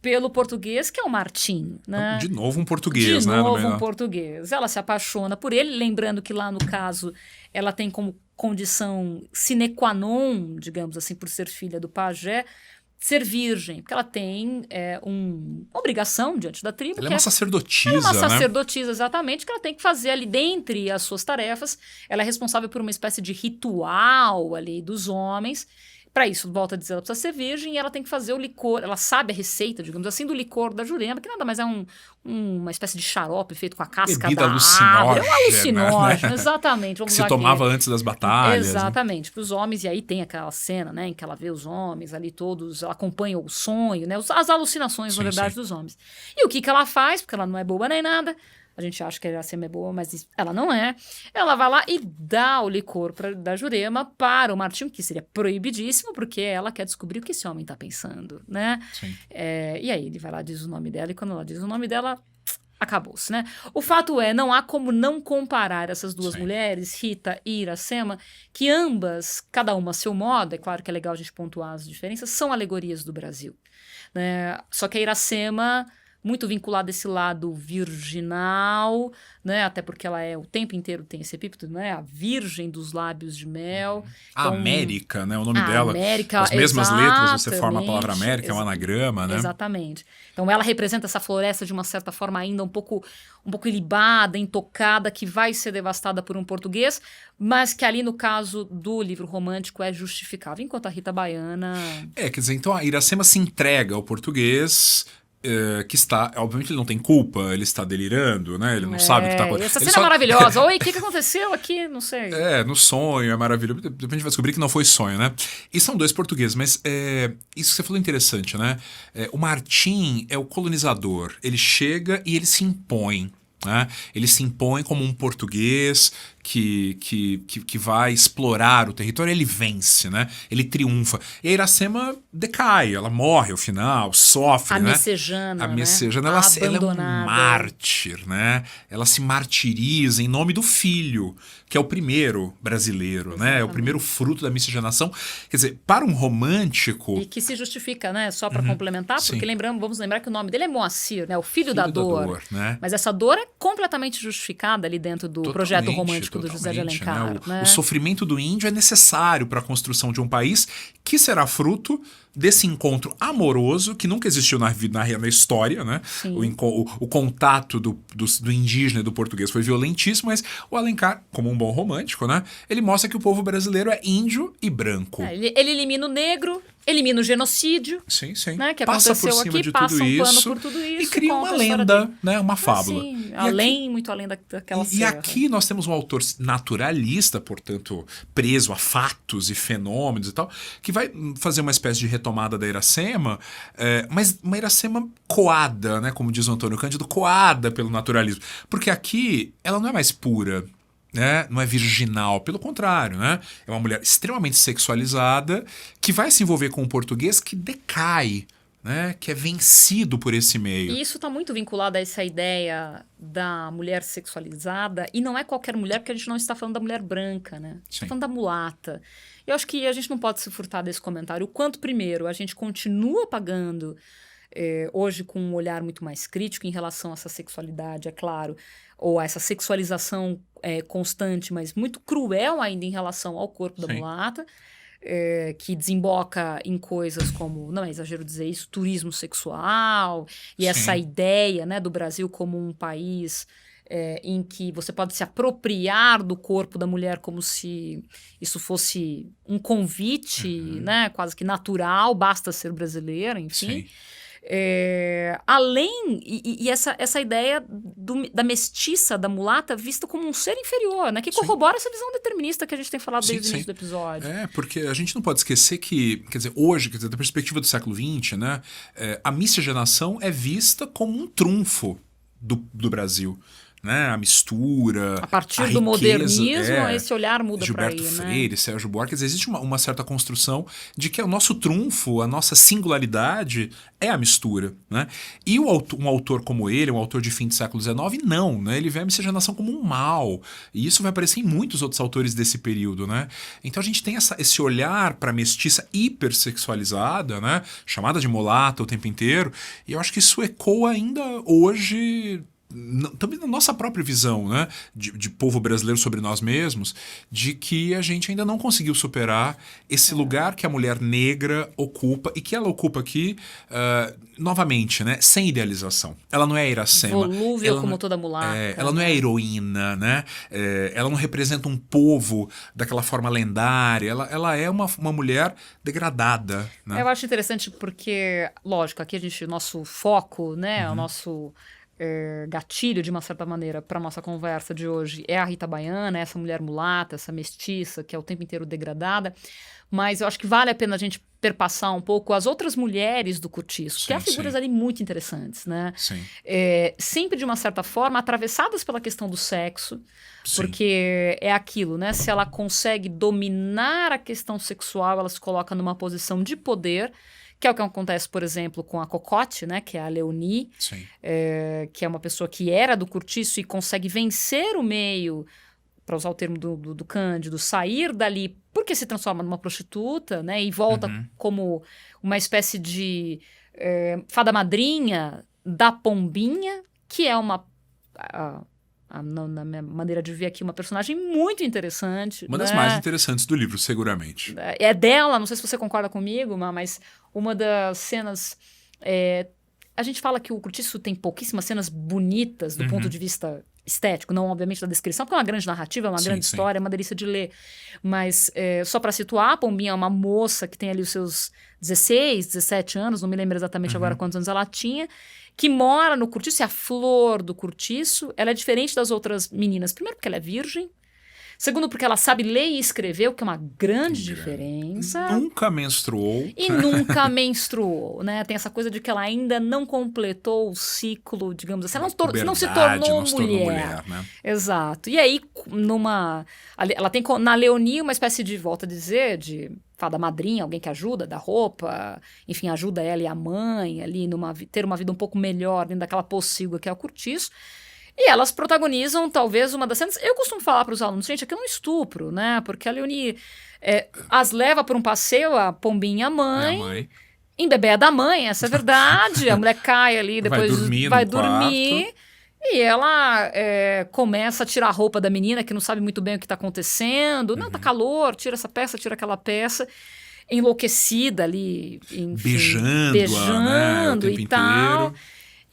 pelo português, que é o Martim, né? De novo um português, né? De novo um português. Ela se apaixona por ele, lembrando que lá no caso ela tem como condição sine qua non, digamos assim, por ser filha do pajé, ser virgem, porque ela tem uma obrigação diante da tribo. Ela é uma sacerdotisa, ela é uma né? sacerdotisa, exatamente, que ela tem que fazer ali dentre as suas tarefas. Ela é responsável por uma espécie de ritual ali dos homens. Para isso, volta a dizer, ela precisa ser virgem e ela tem que fazer o licor. Ela sabe a receita, digamos assim, do licor da jurema, que nada mais é uma espécie de xarope feito com a casca bebida da árvore. É um alucinógena, alucinógeno, né? exatamente. Vamos Que se usar tomava aqui. antes das batalhas. Exatamente, né? Para os homens. E aí tem aquela cena, né, em que ela vê os homens ali todos, ela acompanha o sonho, né, as alucinações, na verdade, dos homens. E o que ela faz, porque ela não é boba nem nada, a gente acha que a Iracema é boa, mas ela não é. Ela vai lá e dá o licor da Jurema para o Martim, que seria proibidíssimo, porque ela quer descobrir o que esse homem está pensando, né? E aí ele vai lá, diz o nome dela, e quando ela diz o nome dela, acabou-se, né? O fato é, não há como não comparar essas duas mulheres, Rita e Iracema, que ambas, cada uma a seu modo, é claro que é legal a gente pontuar as diferenças, são alegorias do Brasil, né? Só que a Iracema, muito vinculada a esse lado virginal, né? Até porque ela o tempo inteiro tem esse epíteto, né? A virgem dos lábios de mel. A Então, América, né? O nome dela. América, as mesmas letras, você forma a exatamente, palavra América, é um anagrama, né? Exatamente. Então ela representa essa floresta de uma certa forma ainda um pouco ilibada, intocada, que vai ser devastada por um português, mas que ali no caso do livro romântico é justificável, enquanto a Rita Baiana... Quer dizer, então a Iracema se entrega ao português... que está, obviamente ele não tem culpa, ele está delirando, né? Ele não sabe o que está acontecendo. Essa cena é maravilhosa. Oi, o que aconteceu aqui? Não sei. No sonho, é maravilhoso. Depois a gente vai descobrir que não foi sonho, né? E são dois portugueses, mas isso que você falou é interessante, né? O Martim é o colonizador. Ele chega e ele se impõe. Né? Ele se impõe como um português que vai explorar o território, ele vence, né? Ele triunfa. E a Iracema decai, ela morre ao final, sofre, né? Messejana, a Messejana, né? ela é um mártir, né? Ela se martiriza em nome do filho, que é o primeiro brasileiro, exatamente, né? É o primeiro fruto da miscigenação. Quer dizer, para um romântico... E que se justifica, né? Só para complementar, porque vamos lembrar que o nome dele é Moacir, né? O filho da dor. Né? Mas essa dor é completamente justificada ali dentro do projeto romântico do José de Alencar. Né? O sofrimento do índio é necessário para a construção de um país que será fruto desse encontro amoroso que nunca existiu na história, né? O contato do indígena e do português foi violentíssimo, mas o Alencar, como um bom romântico, né? Ele mostra que o povo brasileiro é índio e branco. Ele elimina o negro, elimina o genocídio. Sim. Né, que passa por cima aqui, de passa tudo um pano isso por tudo isso. E cria uma lenda, né? Uma fábula. Sim, muito além daquela E aqui nós temos um autor naturalista, portanto, preso a fatos e fenômenos e tal, que vai fazer uma espécie de retomada da Iracema, mas uma Iracema coada, né? Como diz o Antônio Cândido, coada pelo naturalismo. Porque aqui ela não é mais pura, né? Não é virginal, pelo contrário, né? É uma mulher extremamente sexualizada que vai se envolver com um português que decai, né? Que é vencido por esse meio. E isso está muito vinculado a essa ideia da mulher sexualizada, e não é qualquer mulher, porque a gente não está falando da mulher branca, né? A gente está falando da mulata. Eu acho que a gente não pode se furtar desse comentário. O quanto, primeiro, a gente continua pagando hoje com um olhar muito mais crítico em relação a essa sexualidade, é claro, ou a essa sexualização constante, mas muito cruel ainda em relação ao corpo da mulata, que desemboca em coisas como, não é exagero dizer isso, turismo sexual, e essa ideia, né, do Brasil como um país em que você pode se apropriar do corpo da mulher como se isso fosse um convite, né, quase que natural, basta ser brasileira, enfim. Além, e essa ideia da mestiça, da mulata, vista como um ser inferior, né? Que corrobora essa visão determinista que a gente tem falado desde o início do episódio. Porque a gente não pode esquecer que, quer dizer, hoje, da perspectiva do século XX, né, a miscigenação é vista como um trunfo do Brasil. né? A mistura, A partir a do riqueza, modernismo, esse olhar muda para aí, Gilberto né? Freire, Sérgio Buarque, existe uma certa construção de que o nosso trunfo, a nossa singularidade é a mistura, né? E um autor como ele, um autor de fim do século XIX, não, né? Ele vê a miscigenação como um mal. E isso vai aparecer em muitos outros autores desse período, né? Então a gente tem esse olhar para a mestiça hipersexualizada, né? Chamada de mulata o tempo inteiro. E eu acho que isso ecoa ainda hoje, também na nossa própria visão, né, de povo brasileiro sobre nós mesmos, de que a gente ainda não conseguiu superar esse lugar que a mulher negra ocupa, e que ela ocupa aqui, novamente, né, sem idealização. Ela não é a Iracema. Volúvel como toda mulata. Ela não é a heroína, né? Ela não representa um povo daquela forma lendária. Ela é uma mulher degradada, né? Eu acho interessante porque, lógico, aqui nosso foco, né, o nosso gatilho, de uma certa maneira, para nossa conversa de hoje é a Rita Baiana, essa mulher mulata, essa mestiça que é o tempo inteiro degradada, mas eu acho que vale a pena a gente perpassar um pouco as outras mulheres do cortiço, que há figuras ali muito interessantes, né? Sim. Sempre, de uma certa forma, atravessadas pela questão do sexo, porque é aquilo, né? Se ela consegue dominar a questão sexual, ela se coloca numa posição de poder, que é o que acontece, por exemplo, com a Cocotte, né, que é a Leonie, que é uma pessoa que era do cortiço e consegue vencer o meio, para usar o termo do Cândido, sair dali porque se transforma numa prostituta, né, e volta como uma espécie de fada madrinha da Pombinha, que é na minha maneira de ver aqui, uma personagem muito interessante. Uma das mais interessantes do livro, seguramente. É dela, não sei se você concorda comigo, mas uma das cenas... a gente fala que o cortiço tem pouquíssimas cenas bonitas do ponto de vista estético, não obviamente da descrição, porque é uma grande narrativa, é uma grande história, é uma delícia de ler. Mas só para situar, a Pombinha é uma moça que tem ali os seus 16, 17 anos, não me lembro exatamente agora quantos anos ela tinha, que mora no cortiço, é a flor do cortiço. Ela é diferente das outras meninas. Primeiro porque ela é virgem. Segundo porque ela sabe ler e escrever, o que é uma grande diferença. Nunca menstruou. E nunca menstruou, né? Tem essa coisa de que ela ainda não completou o ciclo, digamos assim. Ela não se tornou mulher. Né? Exato. E aí, ela tem na Leonie uma espécie de, volta a dizer, de fada madrinha, alguém que ajuda, dá roupa, enfim, ajuda ela e a mãe ali ter uma vida um pouco melhor dentro daquela pocilga que é o cortiço. E elas protagonizam, talvez, uma das cenas... Eu costumo falar para os alunos, gente, aqui é um estupro, né? Porque a Leonie as leva por um passeio, a Pombinha e a mãe. Embebeda da mãe, essa é verdade. A mulher cai ali, depois vai dormir. E ela começa a tirar a roupa da menina, que não sabe muito bem o que está acontecendo. Não, tá calor, tira essa peça, tira aquela peça. Enlouquecida ali, enfim, beijando né? O tempo e tal. inteiro.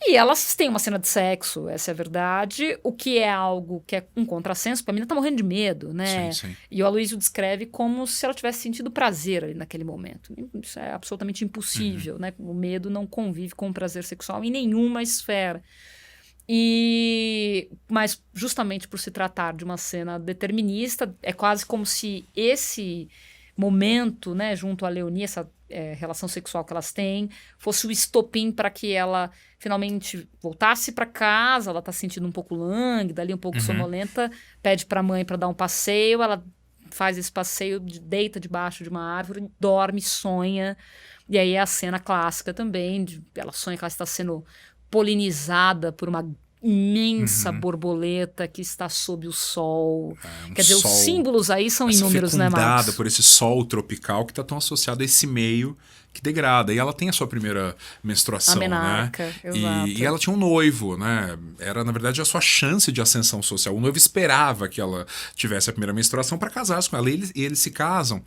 E elas têm uma cena de sexo, essa é a verdade, o que é algo que é um contrassenso, porque a menina tá morrendo de medo, né? Sim. E o Aloysio descreve como se ela tivesse sentido prazer ali naquele momento. Isso é absolutamente impossível, né? O medo não convive com o prazer sexual em nenhuma esfera. Mas justamente por se tratar de uma cena determinista, é quase como se esse momento, né, junto à Leonie, essa relação sexual que elas têm, fosse o estopim para que ela finalmente voltasse para casa. Ela está se sentindo um pouco lânguida, ali um pouco sonolenta, pede para a mãe para dar um passeio, ela faz esse passeio, deita debaixo de uma árvore, dorme, sonha, e aí é a cena clássica também, ela sonha que ela está sendo polinizada por uma imensa borboleta que está sob o sol. Quer dizer, os símbolos aí são inúmeros, né, Marcos? Por esse sol tropical que está tão associado a esse meio que degrada. E ela tem a sua primeira menstruação, a menarca, né? Exato. E ela tinha um noivo, né? Era, na verdade, a sua chance de ascensão social. O noivo esperava que ela tivesse a primeira menstruação para casar-se com ela. E eles se casam.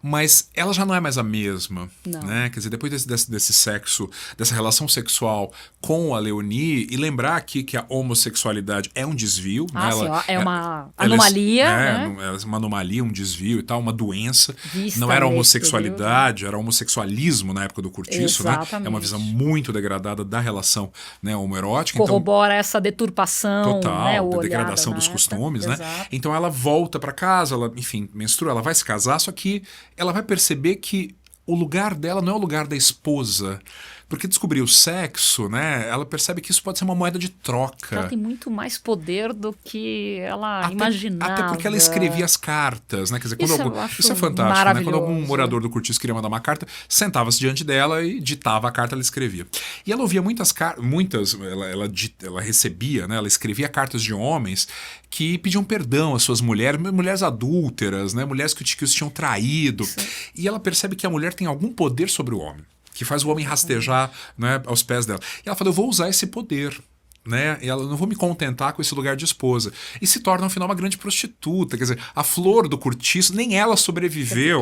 Mas ela já não é mais a mesma, né? Quer dizer, depois desse sexo, dessa relação sexual com a Leonie, e lembrar aqui que a homossexualidade é um desvio. Né? É uma anomalia, né? É uma anomalia, um desvio e tal, uma doença. Vista não era homossexualidade, era homossexualismo na época do cortiço, né? É uma visão muito degradada da relação, né, homoerótica. Corrobora essa deturpação, total, né, da degradação dos costumes, né? Exato. Então ela volta para casa, ela, enfim, menstrua, ela vai se casar, só que ela vai perceber que o lugar dela não é o lugar da esposa, Porque descobrir o sexo, né? Ela percebe que isso pode ser uma moeda de troca. Ela tem muito mais poder do que ela imaginava. Até porque ela escrevia as cartas, né? Quer dizer, isso é fantástico, né? Quando algum morador do Cortiço queria mandar uma carta, sentava-se diante dela e ditava a carta, ela escrevia. E ela ouvia ela recebia, né? Ela escrevia cartas de homens que pediam perdão às suas mulheres adúlteras, né? Mulheres que os tinham traído. Sim. E ela percebe que a mulher tem algum poder sobre o homem, que faz o homem rastejar, né, aos pés dela. E ela fala, eu vou usar esse poder. Né? E ela, não vou me contentar com esse lugar de esposa. E se torna, no final, uma grande prostituta. Quer dizer, a Flor do Cortiço, nem ela sobreviveu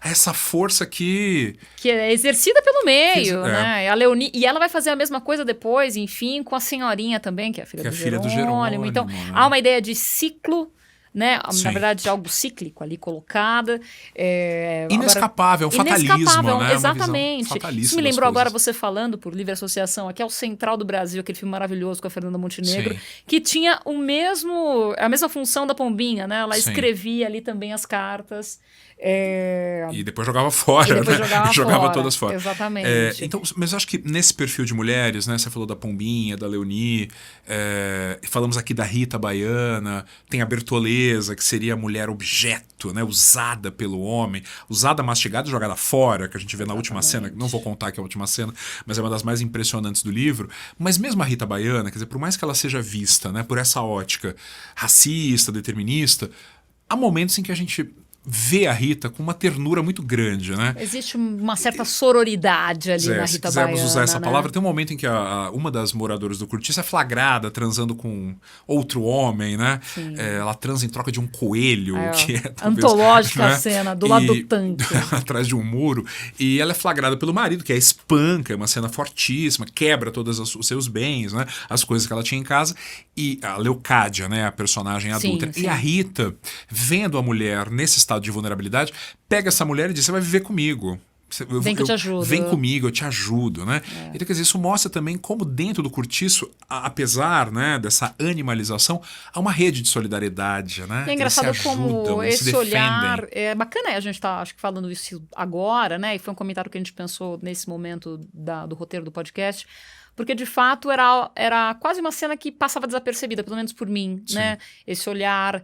a essa força que é exercida pelo meio, né? A Leoni, e ela vai fazer a mesma coisa depois, enfim, com a senhorinha também, que é a filha do Jerônimo. Então, né? Há uma ideia de ciclo, né? Na verdade, algo cíclico ali colocado. Inescapável, agora, fatalismo, inescapável, né? Exatamente. Isso me lembrou agora você falando, por livre associação, aqui é o Central do Brasil, aquele filme maravilhoso com a Fernanda Montenegro, que tinha a mesma função da Pombinha, né? Ela escrevia ali também as cartas. E depois jogava fora, jogava todas fora. Exatamente. Então, mas eu acho que nesse perfil de mulheres, né? Você falou da Pombinha, da Leoni, falamos aqui da Rita Baiana, tem a Bertoleza, que seria a mulher objeto, né? Usada pelo homem, usada, mastigada e jogada fora, que a gente vê na última cena, não vou contar aqui a última cena, mas é uma das mais impressionantes do livro. Mas mesmo a Rita Baiana, quer dizer, por mais que ela seja vista, né, por essa ótica racista, determinista, há momentos em que a gente vê a Rita com uma ternura muito grande, né? Existe uma certa sororidade ali na Rita Baiana. Se quisermos usar essa palavra, tem um momento em que uma das moradoras do Cortiço é flagrada transando com outro homem, né? Ela transa em troca de um coelho, que é talvez, antológica, né? A cena, do lado do tanque. Atrás de um muro. E ela é flagrada pelo marido, que a espanca, é uma cena fortíssima, quebra todos os seus bens, né? As coisas que ela tinha em casa. E a Leocádia, né? A personagem adulta. E a Rita, vendo a mulher nesse estado de vulnerabilidade, pega essa mulher e diz, você vai viver comigo. Vem que eu te ajudo. Vem comigo, eu te ajudo, né? Então, quer dizer, isso mostra também como dentro do Cortiço, apesar, né, dessa animalização, há uma rede de solidariedade, né? É engraçado como esse olhar... É bacana a gente tá, acho que, falando isso agora, né? E foi um comentário que a gente pensou nesse momento do roteiro do podcast, porque, de fato, era quase uma cena que passava desapercebida, pelo menos por mim, né? Esse olhar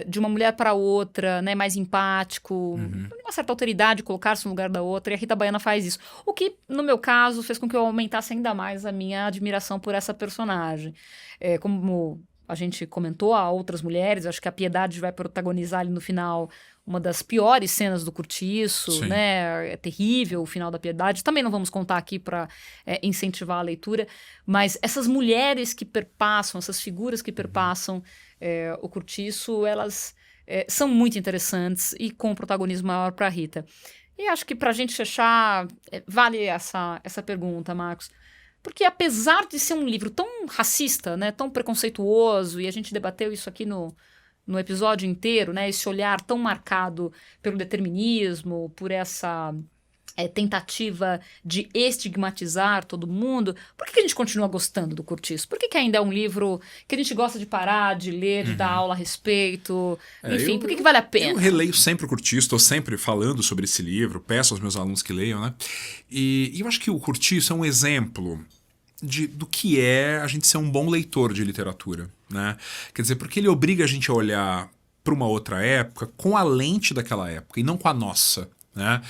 de uma mulher para outra, né? Mais empático, uma certa autoridade, colocar-se no lugar da outra, e a Rita Baiana faz isso. O que, no meu caso, fez com que eu aumentasse ainda mais a minha admiração por essa personagem. Como a gente comentou, há outras mulheres, acho que a Piedade vai protagonizar ali no final uma das piores cenas do Cortiço, né? É terrível o final da Piedade. Também não vamos contar aqui para incentivar a leitura, mas essas mulheres que perpassam, essas figuras que perpassam o Cortiço, elas são muito interessantes e com um protagonismo maior para a Rita. E acho que para a gente fechar, vale essa pergunta, Marcos. Porque apesar de ser um livro tão racista, né, tão preconceituoso, e a gente debateu isso aqui no episódio inteiro, né, esse olhar tão marcado pelo determinismo, por essa tentativa de estigmatizar todo mundo, por que a gente continua gostando do Cortiço? Por que ainda é um livro que a gente gosta de parar, de ler, de dar aula a respeito? Enfim, por que vale a pena? Eu releio sempre o Cortiço, estou sempre falando sobre esse livro, peço aos meus alunos que leiam, né? E eu acho que o Cortiço é um exemplo do que é a gente ser um bom leitor de literatura, né? Quer dizer, porque ele obriga a gente a olhar para uma outra época com a lente daquela época e não com a nossa. Né?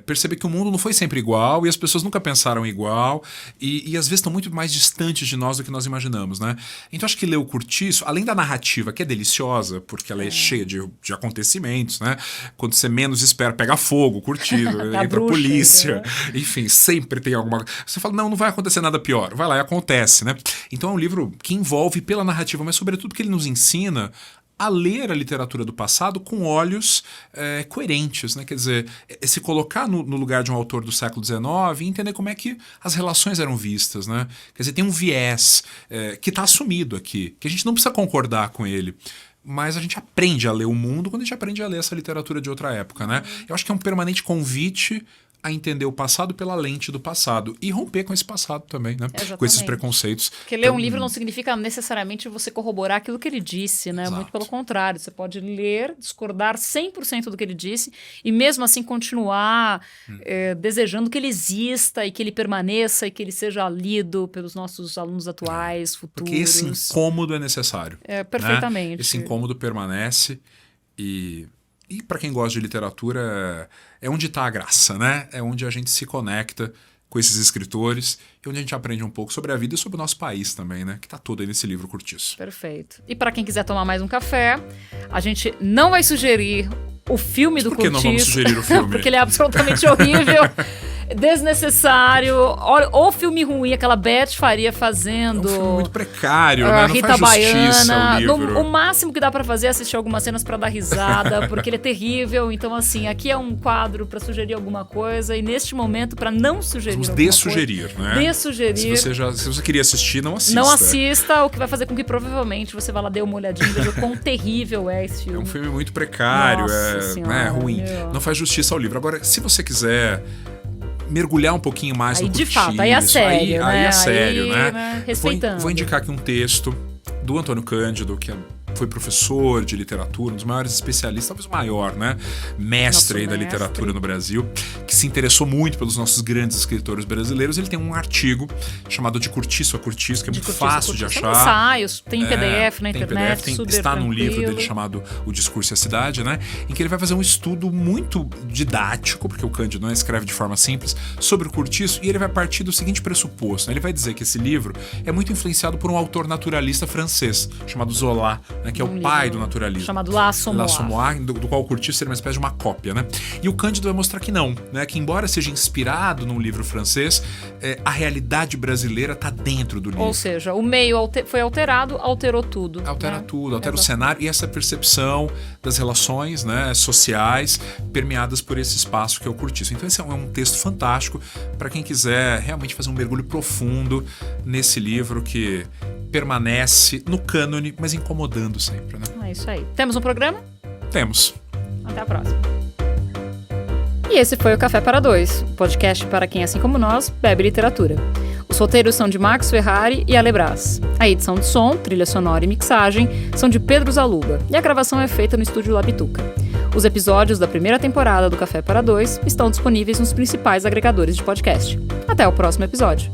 Perceber que o mundo não foi sempre igual e as pessoas nunca pensaram igual e às vezes estão muito mais distantes de nós do que nós imaginamos, né? Então acho que ler o Cortiço, além da narrativa, que é deliciosa, porque ela é cheia de acontecimentos, né? Quando você menos espera, pega fogo, Cortiço, entra a polícia, né? Enfim, sempre tem alguma... Você fala, não vai acontecer nada pior. Vai lá e acontece, né? Então é um livro que envolve pela narrativa, mas sobretudo porque ele nos ensina a ler a literatura do passado com olhos coerentes, né? Quer dizer, se colocar no lugar de um autor do século XIX e entender como é que as relações eram vistas, né? Quer dizer, tem um viés que está assumido aqui, que a gente não precisa concordar com ele, mas a gente aprende a ler o mundo quando a gente aprende a ler essa literatura de outra época, né? Eu acho que é um permanente convite a entender o passado pela lente do passado e romper com esse passado também, né? Exatamente. Com esses preconceitos. Porque ler um livro não significa necessariamente você corroborar aquilo que ele disse, né? Exato. Muito pelo contrário. Você pode ler, discordar 100% do que ele disse e mesmo assim continuar desejando que ele exista e que ele permaneça e que ele seja lido pelos nossos alunos atuais, futuros. Porque esse incômodo é necessário. Perfeitamente. Né? Esse incômodo permanece e para quem gosta de literatura é onde está a graça, né? É onde a gente se conecta com esses escritores e onde a gente aprende um pouco sobre a vida e sobre o nosso país também, né? Que está todo aí nesse livro curtiço. Perfeito. E para quem quiser tomar mais um café, a gente não vai sugerir o filme do Curtiço. Por que não vamos sugerir o filme? Porque ele é absolutamente horrível. Desnecessário, ou filme ruim, aquela Beth Faria fazendo. É um filme muito precário, né? Não Rita faz justiça Baiana. ao livro. O máximo que dá pra fazer é assistir algumas cenas pra dar risada, porque ele é terrível. Então, assim, aqui é um quadro pra sugerir alguma coisa, e neste momento, pra não sugerir. Vamos alguma dessugerir, coisa, né? Dessugerir. Se você queria assistir, não assista. Não assista, o que vai fazer com que provavelmente você vá lá dar uma olhadinha e veja o quão terrível é esse filme. É um filme muito precário, Nossa ruim. Meu. Não faz justiça ao livro. Agora, se você quiser mergulhar um pouquinho mais aí, no de Curtiço, fato, aí é sério, né? Aí é sério, né? Respeitando. Vou indicar aqui um texto do Antônio Cândido, que foi professor de literatura, um dos maiores especialistas, talvez o maior, né? Mestre aí da literatura no Brasil, que se interessou muito pelos nossos grandes escritores brasileiros. Ele tem um artigo chamado De Curtiço a Curtiço, que é muito fácil de achar. Tem ensaios, tem PDF na internet, está num livro dele chamado O Discurso e a Cidade, né? Em que ele vai fazer um estudo muito didático, porque o Cândido não escreve de forma simples, sobre o Curtiço, e ele vai partir do seguinte pressuposto, né? Ele vai dizer que esse livro é muito influenciado por um autor naturalista francês, chamado Zola, né, que é o pai do naturalismo. Chamado L'Assommoir, do qual o Curtiço seria uma espécie de uma cópia, né? E o Cândido vai mostrar que não, né? Que embora seja inspirado num livro francês, a realidade brasileira está dentro do livro. Ou seja, o meio foi alterado, alterou tudo. Altera tudo, altera o cenário e essa percepção das relações, né, sociais permeadas por esse espaço que é o Curtiço. Então esse é um texto fantástico para quem quiser realmente fazer um mergulho profundo nesse livro que permanece no cânone, mas incomodando sempre, né? É isso aí. Temos um programa? Temos. Até a próxima. E esse foi o Café para Dois, o podcast para quem, assim como nós, bebe literatura. Os roteiros são de Max Ferrari e Ale Brás. A edição de som, trilha sonora e mixagem são de Pedro Zaluba, e a gravação é feita no estúdio Labituca. Os episódios da primeira temporada do Café para Dois estão disponíveis nos principais agregadores de podcast. Até o próximo episódio.